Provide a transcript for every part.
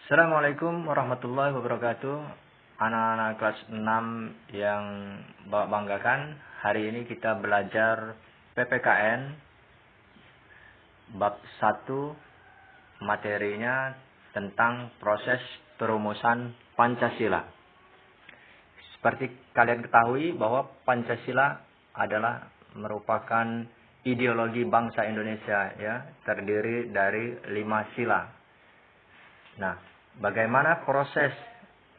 Assalamualaikum warahmatullahi wabarakatuh. Anak-anak kelas 6 yang Bapak banggakan, hari ini kita belajar PPKN bab 1, materinya tentang proses perumusan Pancasila. Seperti kalian ketahui bahwa Pancasila adalah merupakan ideologi bangsa Indonesia, ya, terdiri dari 5 sila. Nah, bagaimana proses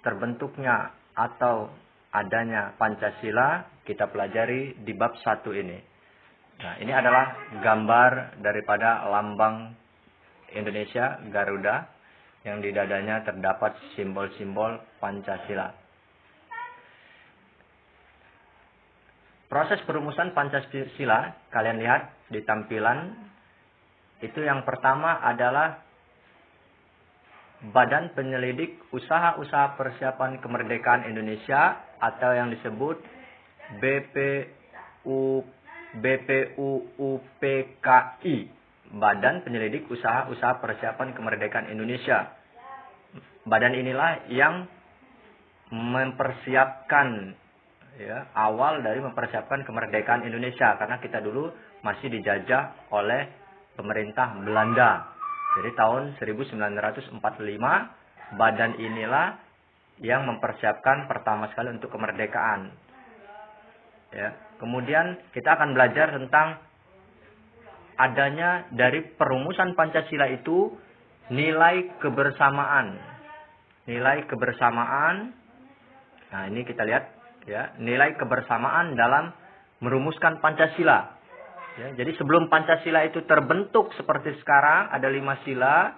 terbentuknya atau adanya Pancasila kita pelajari di bab 1 ini. Nah, ini adalah gambar daripada lambang Indonesia, Garuda, yang di dadanya terdapat simbol-simbol Pancasila. Proses perumusan Pancasila, kalian lihat di tampilan, itu yang pertama adalah Badan Penyelidik Usaha-Usaha Persiapan Kemerdekaan Indonesia atau yang disebut BPUPKI. Badan Penyelidik Usaha-Usaha Persiapan Kemerdekaan Indonesia. Badan inilah yang mempersiapkan, ya, awal dari mempersiapkan kemerdekaan Indonesia, karena kita dulu masih dijajah oleh pemerintah Belanda. Jadi tahun 1945 badan inilah yang mempersiapkan pertama sekali untuk kemerdekaan. Ya. Kemudian kita akan belajar tentang adanya dari perumusan Pancasila itu nilai kebersamaan. Nilai kebersamaan. Nah, ini kita lihat, ya, nilai kebersamaan dalam merumuskan Pancasila. Ya, jadi sebelum Pancasila itu terbentuk seperti sekarang, ada 5 sila,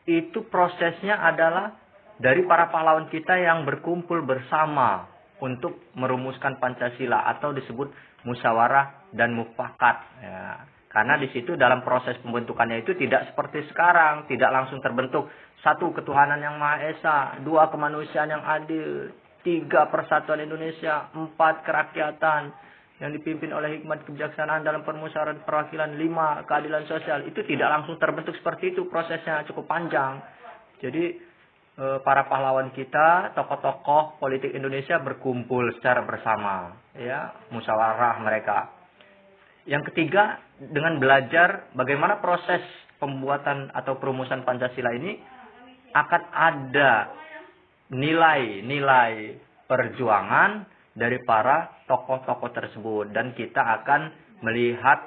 itu prosesnya adalah dari para pahlawan kita yang berkumpul bersama untuk merumuskan Pancasila atau disebut musyawarah dan mufakat. Ya, karena di situ dalam proses pembentukannya itu tidak seperti sekarang, tidak langsung terbentuk 1 ketuhanan yang Maha Esa, 2 kemanusiaan yang adil, 3 persatuan Indonesia, 4 kerakyatan yang dipimpin oleh hikmat kebijaksanaan dalam permusyawaratan perwakilan, 5 keadilan sosial. Itu tidak langsung terbentuk seperti itu, prosesnya cukup panjang. Jadi para pahlawan kita, tokoh-tokoh politik Indonesia berkumpul secara bersama, ya, musyawarah mereka. Yang ketiga, dengan belajar bagaimana proses pembuatan atau perumusan Pancasila ini akan ada nilai-nilai perjuangan dari para tokoh-tokoh tersebut, dan kita akan melihat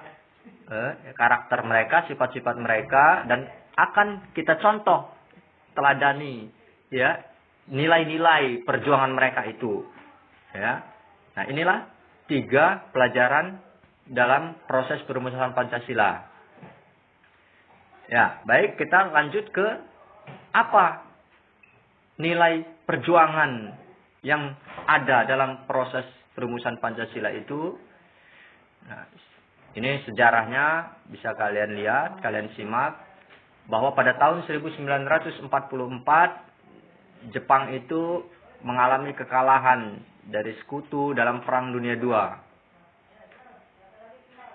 karakter mereka, sifat-sifat mereka, dan akan kita contoh, teladani, ya, nilai-nilai perjuangan mereka itu, ya. Nah, inilah 3 pelajaran dalam proses perumusan Pancasila. Ya, baik, kita lanjut ke apa nilai perjuangan yang ada dalam proses perumusan Pancasila itu. Nah, ini sejarahnya bisa kalian lihat, kalian simak, bahwa pada tahun 1944 Jepang itu mengalami kekalahan dari sekutu dalam Perang Dunia II.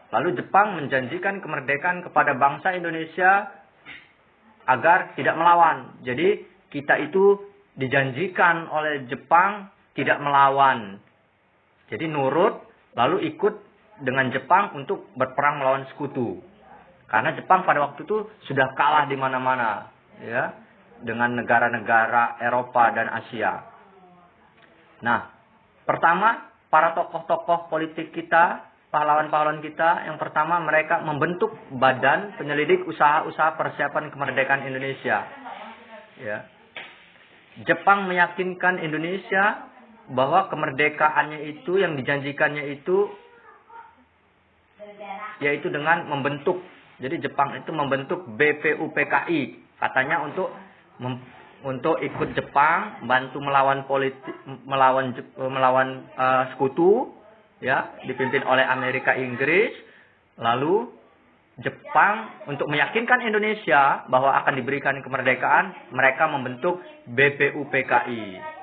Lalu Jepang menjanjikan kemerdekaan kepada bangsa Indonesia agar tidak melawan. Jadi kita itu dijanjikan oleh Jepang tidak melawan. Jadi nurut, lalu ikut dengan Jepang untuk berperang melawan sekutu. Karena Jepang pada waktu itu sudah kalah di mana-mana, ya, dengan negara-negara Eropa dan Asia. Nah, pertama, para tokoh-tokoh politik kita, pahlawan-pahlawan kita, yang pertama mereka membentuk Badan Penyelidik Usaha-Usaha Persiapan Kemerdekaan Indonesia. Ya. Jepang meyakinkan Indonesia bahwa kemerdekaannya itu, yang dijanjikannya itu, yaitu dengan membentuk. Jadi Jepang itu membentuk BPUPKI, katanya untuk ikut Jepang, bantu melawan sekutu, ya, dipimpin oleh Amerika Inggris. Lalu Jepang untuk meyakinkan Indonesia bahwa akan diberikan kemerdekaan, mereka membentuk BPUPKI.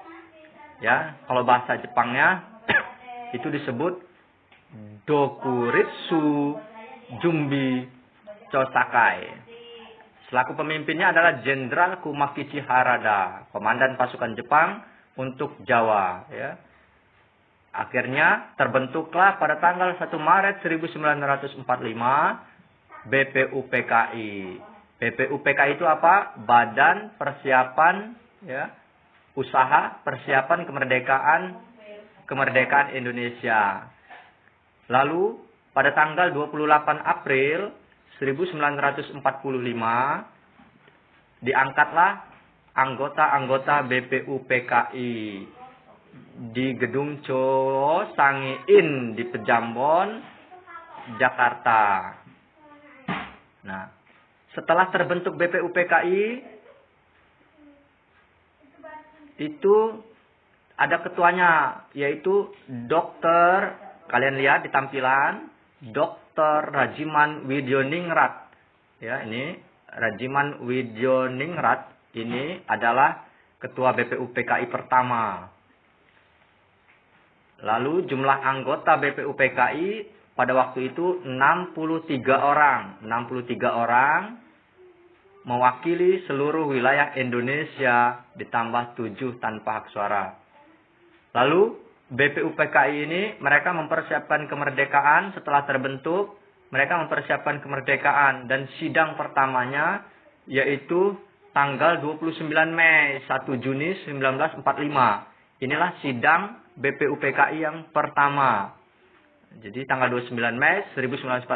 Ya, kalau bahasa Jepangnya itu disebut Dokuritsu Jumbi Chosakai. Selaku pemimpinnya adalah Jenderal Kumakichi Harada, komandan pasukan Jepang untuk Jawa. Ya. Akhirnya terbentuklah pada tanggal 1 Maret 1945 BPUPKI. BPUPKI itu apa? Badan Persiapan ya, Usaha Persiapan Kemerdekaan Indonesia. Lalu pada tanggal 28 April 1945 diangkatlah anggota-anggota BPUPKI di Gedung Cho Sangiin di Pejambon, Jakarta. Nah, setelah terbentuk BPUPKI itu ada ketuanya, yaitu Dr. Kalian lihat di tampilan, Dr. Rajiman Widyoningrat. Ya, ini Rajiman Widyoningrat ini adalah ketua BPUPKI pertama. Lalu jumlah anggota BPUPKI pada waktu itu 63 orang. 63 orang mewakili seluruh wilayah Indonesia ditambah 7 tanpa hak suara. Lalu BPUPKI ini mereka mempersiapkan kemerdekaan setelah terbentuk. Mereka mempersiapkan kemerdekaan dan sidang pertamanya yaitu tanggal 29 Mei 1 Juni 1945. Inilah sidang BPUPKI yang pertama. Jadi tanggal 29 Mei 1945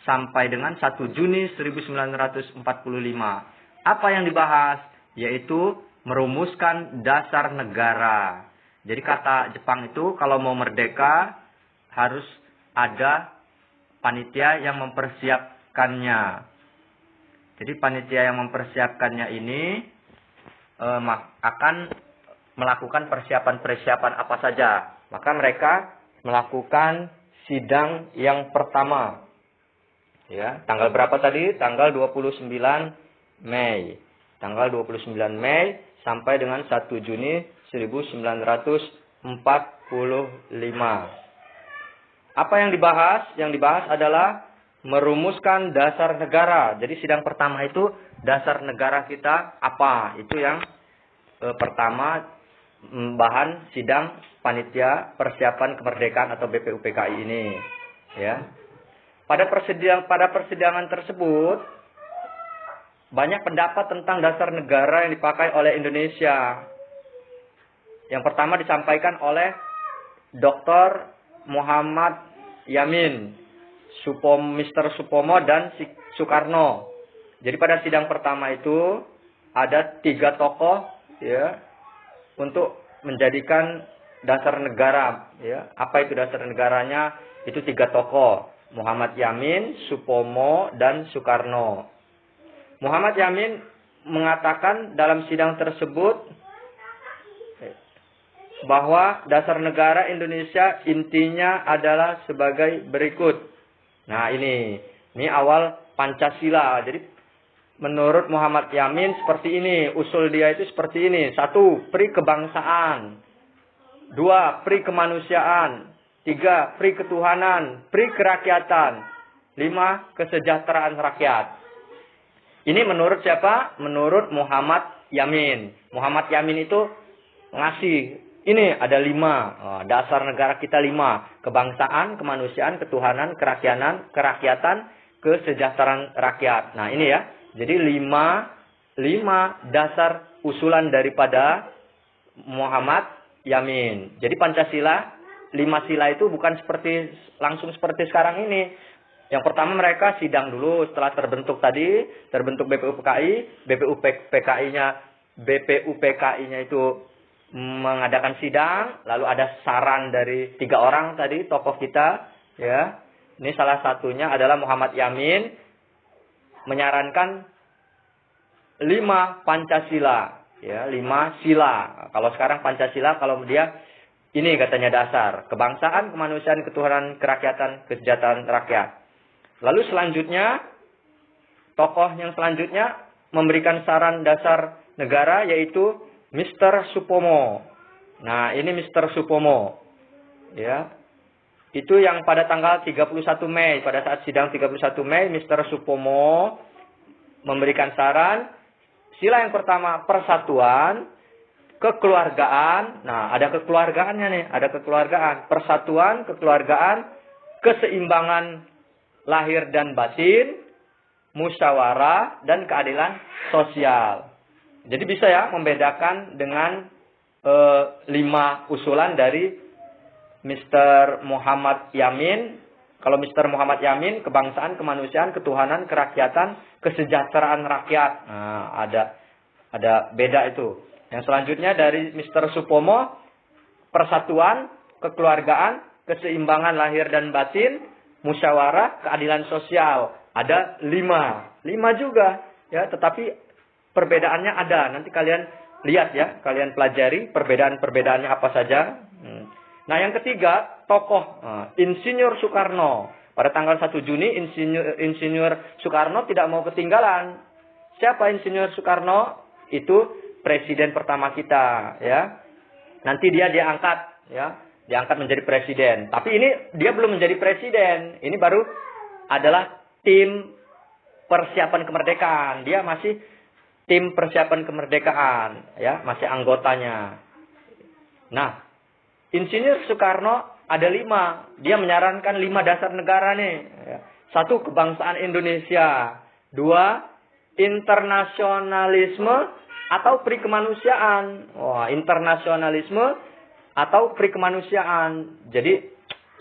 sampai dengan 1 Juni 1945. Apa yang dibahas? Yaitu merumuskan dasar negara. Jadi kata Jepang itu kalau mau merdeka harus ada panitia yang mempersiapkannya. Jadi panitia yang mempersiapkannya ini akan melakukan persiapan-persiapan apa saja. Maka mereka melakukan sidang yang pertama. Ya, tanggal berapa tadi? Tanggal 29 Mei. Tanggal 29 Mei sampai dengan 1 Juni 1945. Apa yang dibahas? Yang dibahas adalah merumuskan dasar negara. Jadi sidang pertama itu dasar negara kita apa? Itu yang pertama bahan sidang panitia persiapan kemerdekaan atau BPUPKI ini. Ya. Pada persidangan tersebut banyak pendapat tentang dasar negara yang dipakai oleh Indonesia. Yang pertama disampaikan oleh Dr. Muhammad Yamin, Mr. Supomo dan Soekarno. Jadi pada sidang pertama itu ada 3 tokoh ya untuk menjadikan dasar negara ya. Apa itu dasar negaranya? Itu 3 tokoh, Muhammad Yamin, Supomo dan Soekarno. Muhammad Yamin mengatakan dalam sidang tersebut bahwa dasar negara Indonesia intinya adalah sebagai berikut. Nah, ini awal Pancasila. Jadi menurut Muhammad Yamin seperti ini, usul dia itu seperti ini. 1, pri kebangsaan. 2, pri kemanusiaan. 3, pri ketuhanan. Pri kerakyatan. 5, kesejahteraan rakyat. Ini menurut siapa? Menurut Muhammad Yamin. Muhammad Yamin itu ngasih, ini ada 5. Dasar negara kita 5. Kebangsaan, kemanusiaan, ketuhanan, kerakyatan, kesejahteraan rakyat. Nah, ini ya. Jadi 5 dasar usulan daripada Muhammad Yamin. Jadi Pancasila, 5 sila itu bukan langsung seperti sekarang ini. Yang pertama mereka sidang dulu setelah terbentuk BPUPKI, BPUPKI-nya itu mengadakan sidang, lalu ada saran dari 3 orang tadi tokoh kita, ya. Ini salah satunya adalah Muhammad Yamin menyarankan 5 Pancasila, ya, 5 sila. Kalau sekarang Pancasila, kalau dia ini katanya dasar, kebangsaan, kemanusiaan, ketuhanan, kerakyatan, kesejahteraan rakyat. Lalu selanjutnya, tokoh yang selanjutnya memberikan saran dasar negara yaitu Mr. Supomo. Nah, ini Mr. Supomo. Ya. Itu yang pada tanggal 31 Mei, pada saat sidang 31 Mei, Mr. Supomo memberikan saran. Sila yang pertama persatuan, kekeluargaan. Nah, ada kekeluargaannya nih, ada kekeluargaan, persatuan, kekeluargaan, keseimbangan lahir dan batin, musyawarah, dan keadilan sosial. Jadi bisa ya membedakan dengan 5 usulan dari Mr. Muhammad Yamin. Kalau Mr. Muhammad Yamin, kebangsaan, kemanusiaan, ketuhanan, kerakyatan, kesejahteraan rakyat. Nah, ada beda itu. Yang selanjutnya dari Mr. Supomo, persatuan, kekeluargaan, keseimbangan lahir dan batin, musyawarah, keadilan sosial. Ada 5. 5 juga. Ya, tetapi perbedaannya ada. Nanti kalian lihat ya, kalian pelajari perbedaan-perbedaannya apa saja. Nah, yang ketiga, tokoh Insinyur Soekarno. Pada tanggal 1 Juni, Insinyur Soekarno tidak mau ketinggalan. Siapa Insinyur Soekarno? Itu presiden pertama kita, ya. Nanti dia diangkat, ya, diangkat menjadi presiden. Tapi ini dia belum menjadi presiden. Ini baru adalah tim persiapan kemerdekaan. Dia masih tim persiapan kemerdekaan, ya, masih anggotanya. Nah, Insinyur Soekarno ada 5. Dia menyarankan 5 dasar negara nih. 1, kebangsaan Indonesia. 2, internasionalisme atau pri kemanusiaan. Wah, internasionalisme atau pri kemanusiaan. Jadi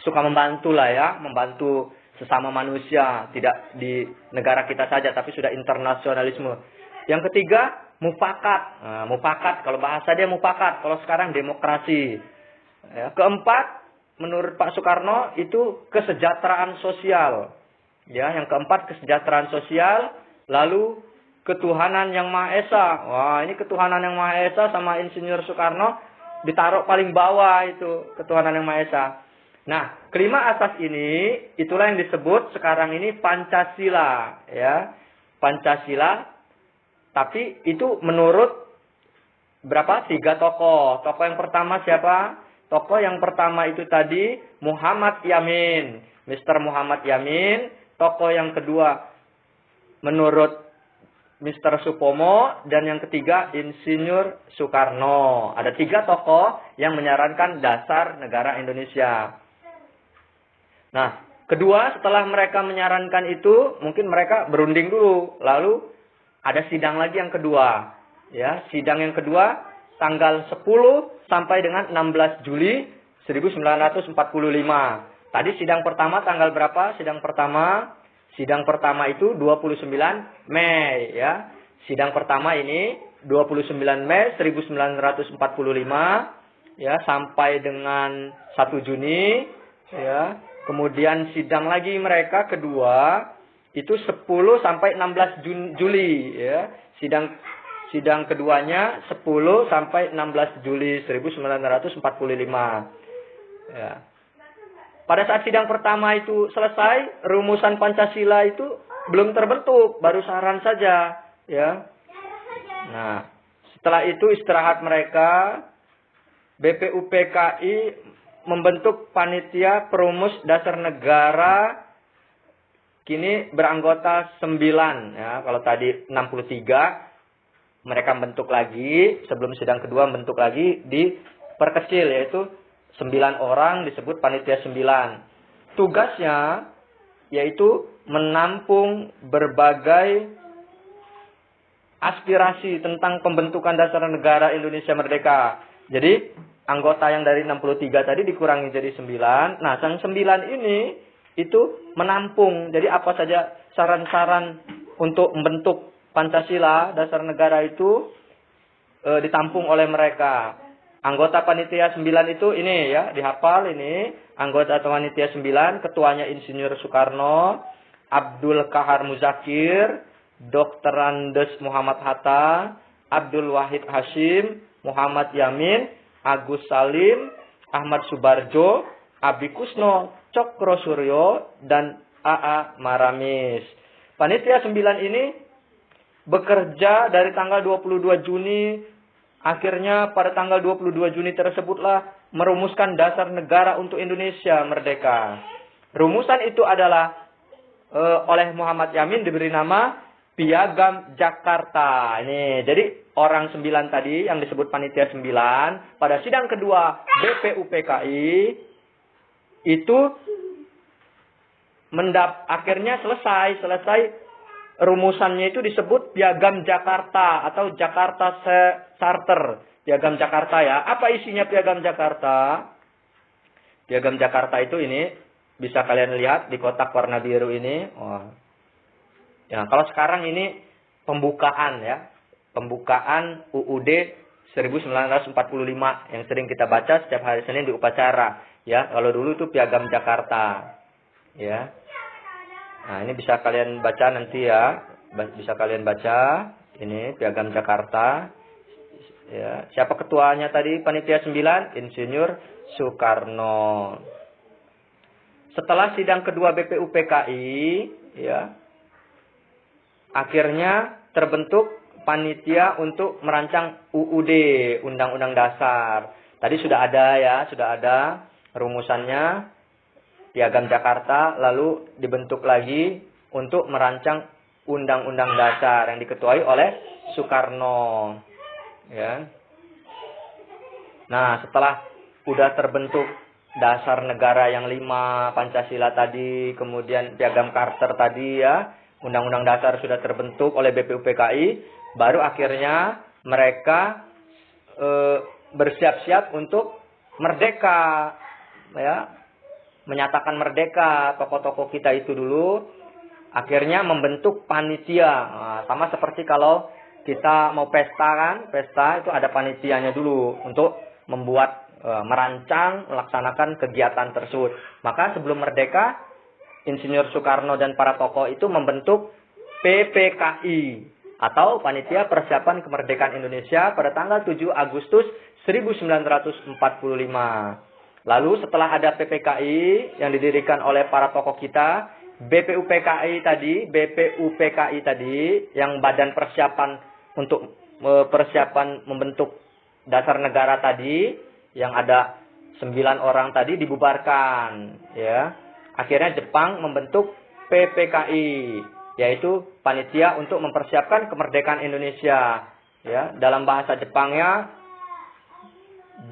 suka membantu lah ya, membantu sesama manusia. Tidak di negara kita saja, tapi sudah internasionalisme. Yang ketiga, mufakat. Nah, mufakat, kalau bahasa dia mufakat. Kalau sekarang demokrasi. Ya, keempat, menurut Pak Soekarno itu kesejahteraan sosial. Ya, yang keempat kesejahteraan sosial, lalu ketuhanan yang Maha Esa. Wah, ini ketuhanan yang Maha Esa sama Insinyur Soekarno ditaruh paling bawah itu, ketuhanan yang Maha Esa. Nah, kelima asas ini itulah yang disebut sekarang ini Pancasila, ya. Pancasila, tapi itu menurut berapa? 3 tokoh. Tokoh yang pertama siapa? Tokoh yang pertama itu tadi Muhammad Yamin, Mr. Muhammad Yamin. Tokoh yang kedua menurut Mr. Supomo, dan yang ketiga Insinyur Soekarno. Ada 3 tokoh yang menyarankan dasar negara Indonesia. Nah, kedua setelah mereka menyarankan itu, mungkin mereka berunding dulu, lalu ada sidang lagi yang kedua. Ya, sidang yang kedua tanggal 10 sampai dengan 16 Juli 1945. Tadi sidang pertama tanggal berapa? Sidang pertama itu 29 Mei, ya. Sidang pertama ini 29 Mei 1945, ya, sampai dengan 1 Juni, ya. Kemudian sidang lagi mereka kedua itu 10 sampai 16 Juli, ya. Sidang keduanya 10 sampai 16 Juli 1945. Ya. Pada saat sidang pertama itu selesai, rumusan Pancasila itu belum terbentuk, baru saran saja, ya. Nah, setelah itu istirahat mereka, BPUPKI membentuk panitia perumus dasar negara, kini beranggota 9, ya. Kalau tadi 63, mereka bentuk lagi, sebelum sidang kedua bentuk lagi, diperkecil, yaitu 9 orang, disebut panitia 9. Tugasnya yaitu menampung berbagai aspirasi tentang pembentukan dasar negara Indonesia merdeka. Jadi anggota yang dari 63 tadi dikurangi jadi 9. Nah, yang 9 ini itu menampung. Jadi apa saja saran-saran untuk membentuk Pancasila, dasar negara itu ditampung oleh mereka. Anggota panitia 9 itu ini ya, dihafal ini. Anggota panitia 9, ketuanya Insinyur Soekarno, Abdul Kahar Muzakir, Dr. Andes Muhammad Hatta, Abdul Wahid Hashim, Muhammad Yamin, Agus Salim, Ahmad Subarjo, Abi Kusno, Cokro Suryo, dan A.A. Maramis. Panitia 9 ini bekerja dari tanggal 22 Juni, akhirnya pada tanggal 22 Juni tersebutlah merumuskan dasar negara untuk Indonesia merdeka. Rumusan itu adalah oleh Muhammad Yamin diberi nama Piagam Jakarta. Ini, jadi orang 9 tadi yang disebut panitia 9 pada sidang kedua BPUPKI itu akhirnya selesai rumusannya itu disebut Piagam Jakarta atau Jakarta Charter. Piagam Jakarta ya. Apa isinya Piagam Jakarta? Piagam Jakarta itu ini bisa kalian lihat di kotak warna biru ini. Oh. Ya, kalau sekarang ini pembukaan ya. Pembukaan UUD 1945 yang sering kita baca setiap hari Senin di upacara. Ya, kalau dulu itu Piagam Jakarta. Ya. Nah, ini bisa kalian baca nanti ya. Bisa kalian baca. Ini Piagam Jakarta. Ya. Siapa ketuanya tadi? Panitia 9, Insinyur Soekarno. Setelah sidang kedua BPUPKI, ya, akhirnya terbentuk panitia untuk merancang UUD, Undang-Undang Dasar. Tadi sudah ada rumusannya, Piagam Jakarta, lalu dibentuk lagi untuk merancang Undang-Undang Dasar yang diketuai oleh Soekarno. Ya. Nah, setelah sudah terbentuk dasar negara yang 5, Pancasila tadi, kemudian Piagam Carter tadi ya, Undang-Undang Dasar sudah terbentuk oleh BPUPKI, baru akhirnya mereka bersiap-siap untuk merdeka, ya, menyatakan merdeka. Tokoh-tokoh kita itu dulu akhirnya membentuk panitia. Nah, sama seperti kalau kita mau pesta kan, pesta itu ada panitianya dulu untuk membuat, merancang, melaksanakan kegiatan tersebut. Maka sebelum merdeka, Insinyur Soekarno dan para tokoh itu membentuk PPKI atau Panitia Persiapan Kemerdekaan Indonesia pada tanggal 7 Agustus 1945. Lalu setelah ada PPKI yang didirikan oleh para tokoh kita, BPUPKI tadi yang badan persiapan untuk persiapan membentuk dasar negara tadi yang ada 9 orang tadi dibubarkan, ya. Akhirnya Jepang membentuk PPKI, yaitu panitia untuk mempersiapkan kemerdekaan Indonesia. Ya, dalam bahasa Jepangnya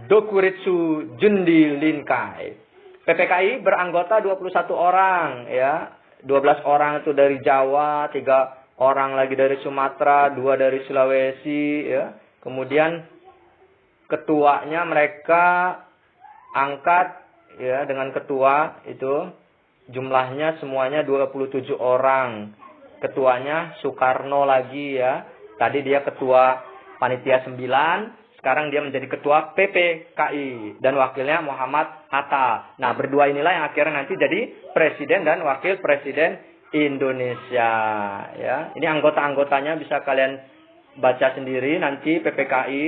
Dokuritsu Jundi Linkai. PPKI beranggota 21 orang, ya. 12 orang itu dari Jawa, 3 orang lagi dari Sumatera, 2 dari Sulawesi, ya. Kemudian ketuanya mereka angkat, ya, dengan ketua itu jumlahnya semuanya 27 orang. Ketuanya Soekarno lagi ya. Tadi dia ketua panitia 9, sekarang dia menjadi ketua PPKI dan wakilnya Muhammad Hatta. Nah, berdua inilah yang akhirnya nanti jadi presiden dan wakil presiden Indonesia ya. Ini anggota-anggotanya bisa kalian baca sendiri nanti PPKI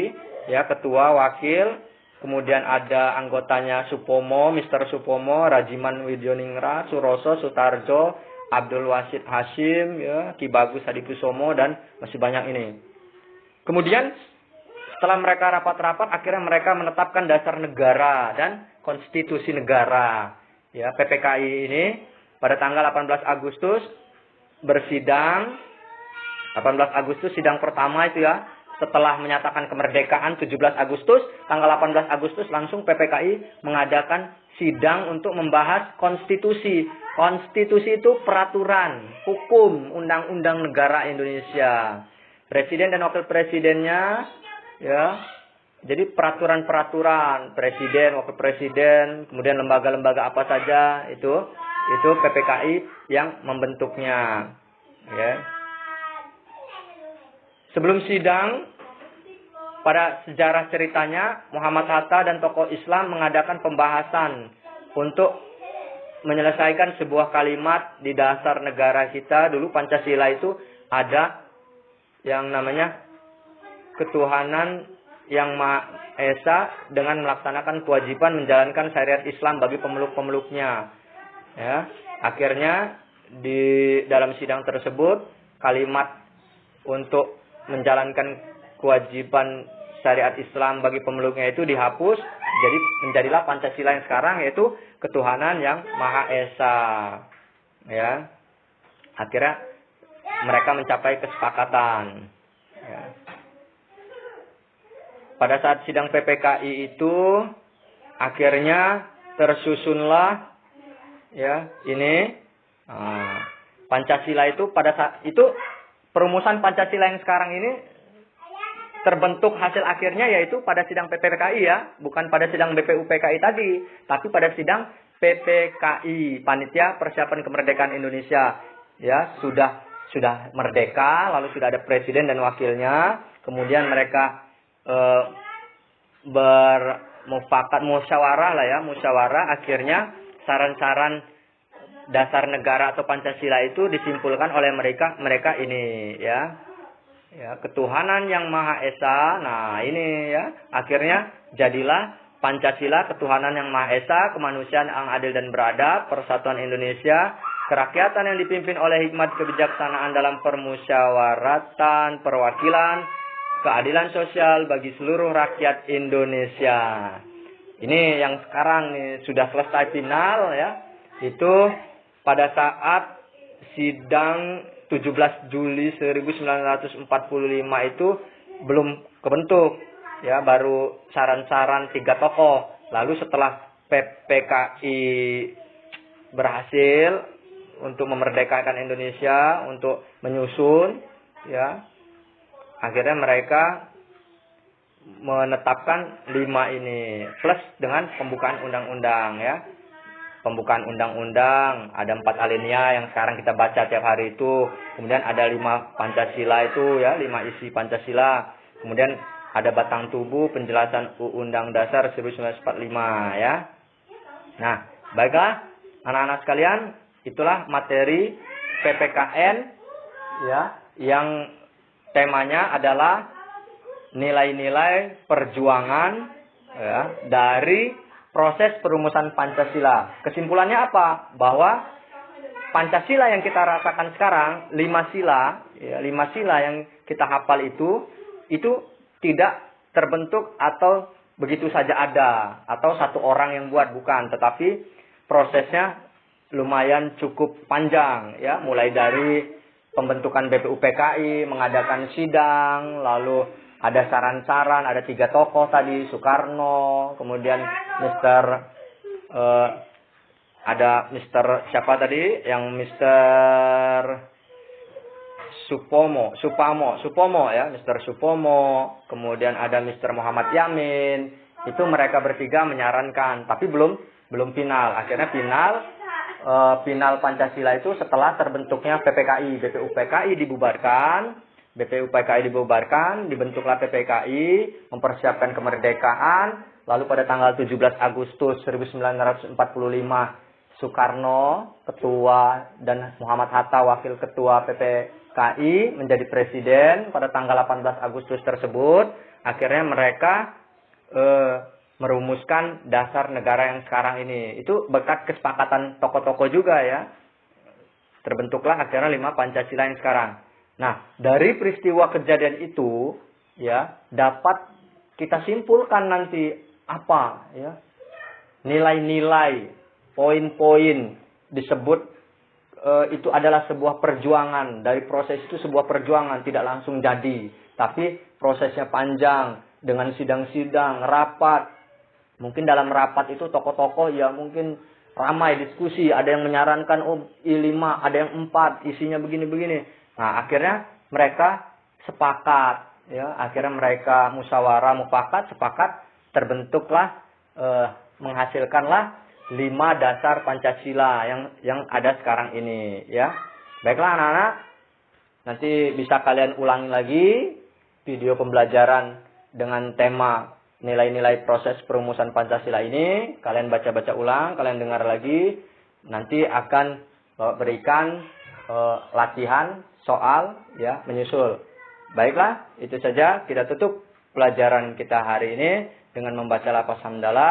ya, ketua, wakil. Kemudian ada anggotanya Supomo, Mr. Supomo, Rajiman Widyoningra, Suroso, Sutarjo, Abdul Wasid Hashim, ya, Ki Bagus Hadikusumo, dan masih banyak ini. Kemudian setelah mereka rapat-rapat, akhirnya mereka menetapkan dasar negara dan konstitusi negara. Ya, PPKI ini pada tanggal 18 Agustus bersidang. 18 Agustus sidang pertama itu ya. Setelah menyatakan kemerdekaan 17 Agustus, tanggal 18 Agustus langsung PPKI mengadakan sidang untuk membahas konstitusi. Konstitusi itu peraturan, hukum, undang-undang negara Indonesia. Presiden dan wakil presidennya, ya. Jadi peraturan-peraturan, presiden, wakil presiden, kemudian lembaga-lembaga apa saja itu PPKI yang membentuknya, ya. Sebelum sidang, pada sejarah ceritanya, Muhammad Hatta dan tokoh Islam mengadakan pembahasan untuk menyelesaikan sebuah kalimat di dasar negara kita. Dulu Pancasila itu ada yang namanya ketuhanan yang Maha Esa dengan melaksanakan kewajiban menjalankan syariat Islam bagi pemeluk-pemeluknya. Ya, akhirnya di dalam sidang tersebut kalimat untuk menjalankan kewajiban syariat Islam bagi pemeluknya itu dihapus, jadi menjadilah Pancasila yang sekarang, yaitu ketuhanan yang Maha Esa. Ya, akhirnya mereka mencapai kesepakatan. Ya. Pada saat sidang PPKI itu akhirnya tersusunlah ya ini Pancasila itu pada saat itu perumusan Pancasila yang sekarang ini terbentuk hasil akhirnya yaitu pada sidang PPKI ya, bukan pada sidang BPUPKI tadi, tapi pada sidang PPKI, Panitia Persiapan Kemerdekaan Indonesia. Ya, sudah merdeka, lalu sudah ada presiden dan wakilnya, kemudian mereka musyawarah akhirnya saran-saran dasar negara atau Pancasila itu disimpulkan oleh mereka ini ya. Ya, ketuhanan yang Maha Esa. Nah, ini ya, akhirnya jadilah Pancasila, ketuhanan yang Maha Esa, kemanusiaan yang adil dan beradab, persatuan Indonesia, kerakyatan yang dipimpin oleh hikmat kebijaksanaan dalam permusyawaratan, perwakilan, keadilan sosial bagi seluruh rakyat Indonesia. Ini yang sekarang nih sudah selesai final ya. Itu pada saat sidang 17 Juli 1945 itu belum kebentuk ya, baru saran-saran 3 tokoh. Lalu setelah PPKI berhasil untuk memerdekakan Indonesia, untuk menyusun ya, akhirnya mereka menetapkan 5 ini plus dengan pembukaan undang-undang ya. Pembukaan undang-undang, ada 4 alinea yang sekarang kita baca tiap hari itu. Kemudian ada 5 Pancasila itu ya, 5 isi Pancasila. Kemudian ada batang tubuh penjelasan Undang Dasar 1945 ya. Nah, baiklah anak-anak sekalian, itulah materi PPKN ya, yang temanya adalah nilai-nilai perjuangan ya, dari proses perumusan Pancasila. Kesimpulannya apa? Bahwa Pancasila yang kita rasakan sekarang, 5 sila, ya, 5 sila yang kita hafal itu tidak terbentuk atau begitu saja ada, atau satu orang yang buat, bukan. Tetapi prosesnya lumayan cukup panjang, ya, mulai dari pembentukan BPUPKI, mengadakan sidang, lalu ada saran-saran, ada 3 tokoh tadi, Soekarno, kemudian ada Mr. siapa tadi? Yang Mr. Supomo ya, Mr. Supomo, kemudian ada Mr. Muhammad Yamin. Itu mereka bertiga menyarankan, tapi belum final. Akhirnya final Pancasila itu setelah terbentuknya PPKI, BPUPKI dibubarkan, dibentuklah PPKI, mempersiapkan kemerdekaan. Lalu pada tanggal 17 Agustus 1945, Soekarno, ketua, dan Muhammad Hatta, wakil ketua PPKI, menjadi presiden pada tanggal 18 Agustus tersebut. Akhirnya mereka merumuskan dasar negara yang sekarang ini. Itu berkat kesepakatan tokoh-tokoh juga ya. Terbentuklah akhirnya 5 Pancasila yang sekarang. Nah, dari peristiwa kejadian itu ya dapat kita simpulkan nanti apa ya? Nilai-nilai, poin-poin disebut itu adalah sebuah perjuangan. Dari proses itu sebuah perjuangan, tidak langsung jadi, tapi prosesnya panjang dengan sidang-sidang, rapat. Mungkin dalam rapat itu tokoh-tokoh ya mungkin ramai diskusi, ada yang menyarankan I5, ada yang 4, isinya begini-begini. Nah, akhirnya mereka sepakat ya, akhirnya mereka musyawarah mufakat, sepakat, terbentuklah menghasilkanlah 5 dasar Pancasila yang ada sekarang ini ya. Baiklah anak-anak, nanti bisa kalian ulangi lagi video pembelajaran dengan tema nilai-nilai proses perumusan Pancasila ini. Kalian baca-baca ulang, kalian dengar lagi. Nanti akan berikan latihan soal ya, menyusul. Baiklah, itu saja kita tutup pelajaran kita hari ini dengan membaca lafaz hamdalah.